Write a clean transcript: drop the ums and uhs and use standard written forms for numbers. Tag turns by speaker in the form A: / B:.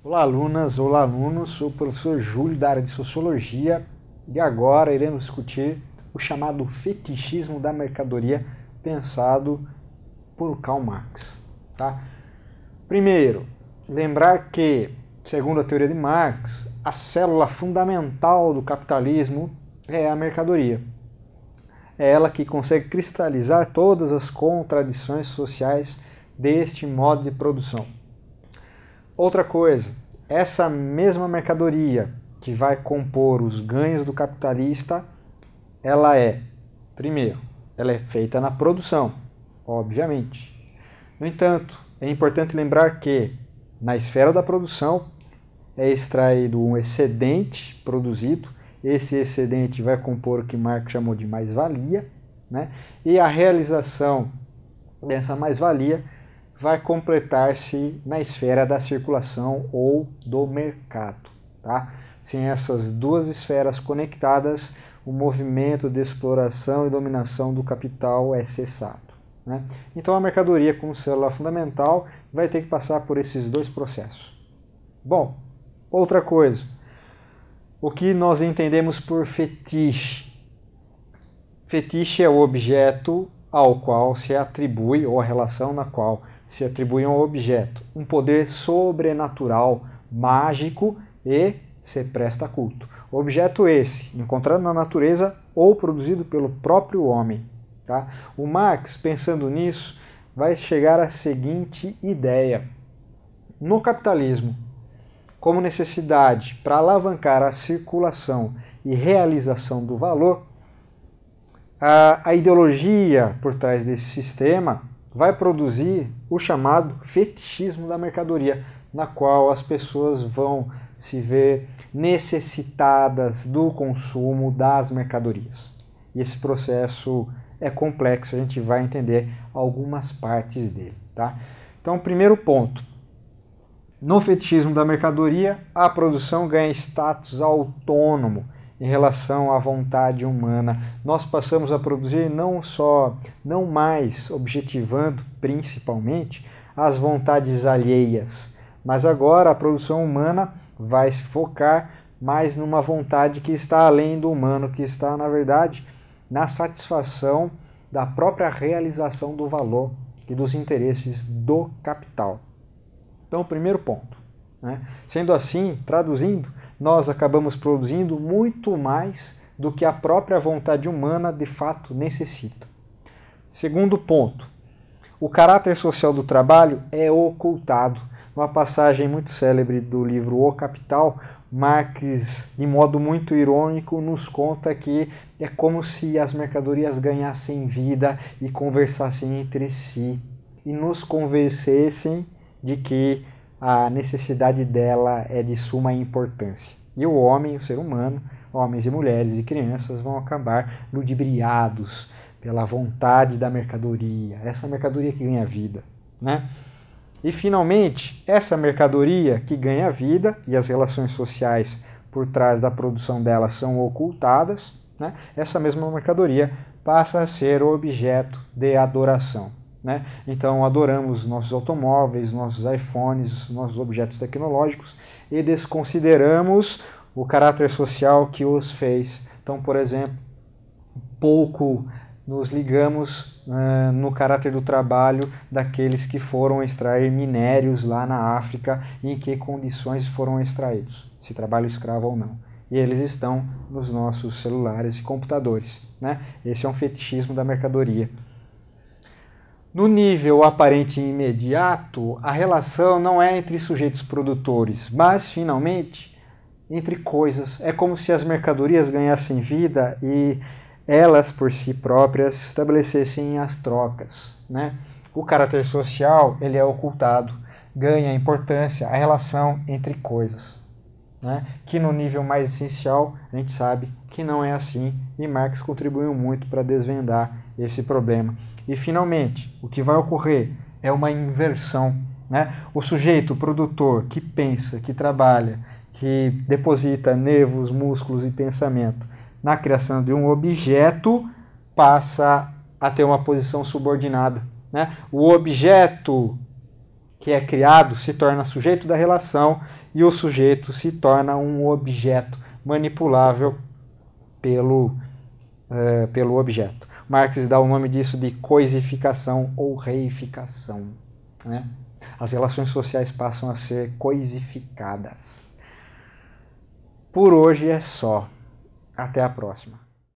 A: Olá alunas, olá alunos, sou o professor Júlio da área de Sociologia e agora iremos discutir o chamado fetichismo da mercadoria pensado por Karl Marx. Tá? Primeiro, lembrar que, segundo a teoria de Marx, a célula fundamental do capitalismo é a mercadoria. É ela que consegue cristalizar todas as contradições sociais deste modo de produção. Outra coisa, essa mesma mercadoria que vai compor os ganhos do capitalista, ela é, primeiro, ela é feita na produção, obviamente. No entanto, é importante lembrar que, na esfera da produção, é extraído um excedente produzido, esse excedente vai compor o que Marx chamou de mais-valia, né? E a realização dessa mais-valia vai completar-se na esfera da circulação ou do mercado. Tá? Sem essas duas esferas conectadas, o movimento de exploração e dominação do capital é cessado. Né? Então a mercadoria, como célula fundamental, vai ter que passar por esses dois processos. Bom, outra coisa. O que nós entendemos por fetiche? Fetiche é o objeto ao qual se atribui, ou a relação na qual se atribui ao objeto um poder sobrenatural, mágico e se presta culto. Objeto esse, encontrado na natureza ou produzido pelo próprio homem. Tá? O Marx, pensando nisso, vai chegar à seguinte ideia. No capitalismo, como necessidade para alavancar a circulação e realização do valor, a ideologia por trás desse sistema vai produzir o chamado fetichismo da mercadoria, na qual as pessoas vão se ver necessitadas do consumo das mercadorias. E esse processo é complexo, a gente vai entender algumas partes dele. Tá? Então, primeiro ponto. No fetichismo da mercadoria, a produção ganha status autônomo em relação à vontade humana. Nós passamos a produzir não mais objetivando principalmente as vontades alheias, mas agora a produção humana vai se focar mais numa vontade que está além do humano, que está, na verdade, na satisfação da própria realização do valor e dos interesses do capital. Então, primeiro ponto. Né? Sendo assim, traduzindo, nós acabamos produzindo muito mais do que a própria vontade humana de fato necessita. Segundo ponto, o caráter social do trabalho é ocultado. Uma passagem muito célebre do livro O Capital, Marx, de modo muito irônico, nos conta que é como se as mercadorias ganhassem vida e conversassem entre si e nos convencessem de que a necessidade dela é de suma importância. E o homem, o ser humano, homens e mulheres e crianças vão acabar ludibriados pela vontade da mercadoria, essa mercadoria que ganha vida. Né? E finalmente, essa mercadoria que ganha vida e as relações sociais por trás da produção dela são ocultadas, né? Essa mesma mercadoria passa a ser objeto de adoração. Né? Então adoramos nossos automóveis, nossos iPhones, nossos objetos tecnológicos e desconsideramos o caráter social que os fez. Então, por exemplo, pouco nos ligamos no caráter do trabalho daqueles que foram extrair minérios lá na África e em que condições foram extraídos, se trabalho escravo ou não. E eles estão nos nossos celulares e computadores. Né? Esse é um fetichismo da mercadoria. No nível aparente e imediato, a relação não é entre sujeitos produtores, mas, finalmente, entre coisas. É como se as mercadorias ganhassem vida e elas, por si próprias, estabelecessem as trocas. Né? O caráter social ele é ocultado, ganha importância a relação entre coisas. Né? Que no nível mais essencial, a gente sabe que não é assim, e Marx contribuiu muito para desvendar esse problema. E, finalmente, o que vai ocorrer é uma inversão. Né? O sujeito, o produtor, que pensa, que trabalha, que deposita nervos, músculos e pensamento na criação de um objeto, passa a ter uma posição subordinada. Né? O objeto que é criado se torna sujeito da relação e o sujeito se torna um objeto manipulável pelo objeto. Marx dá o nome disso de coisificação ou reificação, né? As relações sociais passam a ser coisificadas. Por hoje é só. Até a próxima.